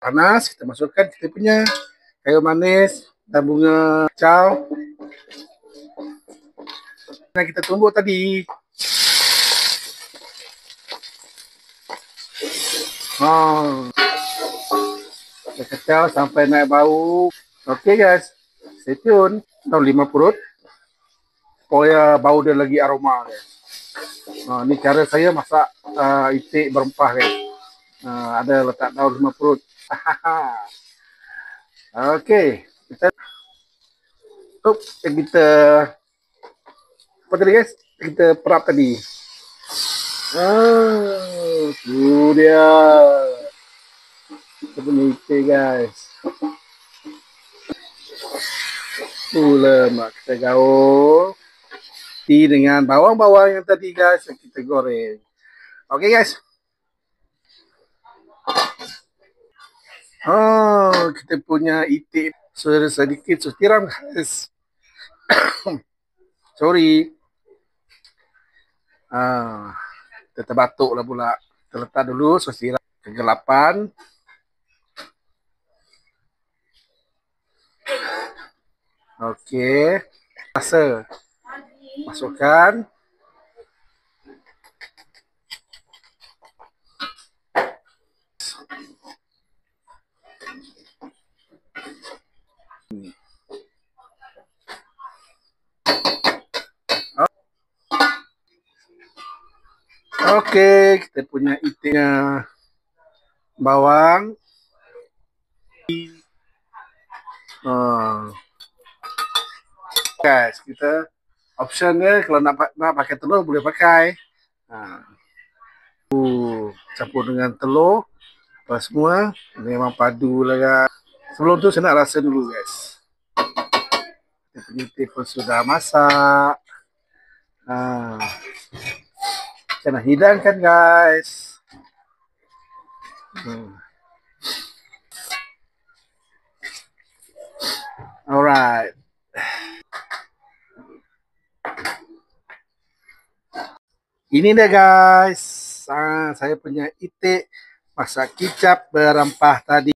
panas, kita masukkan kita punya kayu manis dan bunga kacau. Nah, kita tumbuk tadi. Kita kacau sampai naik bau. Oke guys, stay tune. Tahu 5 perut. Supaya bau dia lagi aroma guys. Ini cara saya masak itik berempah guys. Ada letak daun 5 perut. Oke, kita apa tadi guys? Kita perap tadi. Itu dia. Kita punya itik guys. Lemak kita gaul. Dengan bawang-bawang yang tadi guys yang kita goreng. Oke guys. Kita punya itik sedikit tiram guys. Sorry. Kita terbatuk lah pula. Kita letak dulu siram kegelapan. Oke. Rasa. Masukkan. Oke, kita punya itiknya bawang. Guys, kita optionnya kalau nak pakai telur boleh pakai. Campur dengan telur apa semua memang padu lah guys. Sebelum tu saya nak rasa dulu guys. Itik pun sudah masak. Saya nak hidangkan guys. Alright. Ini dia guys. Saya punya itik masak kicap berempah tadi.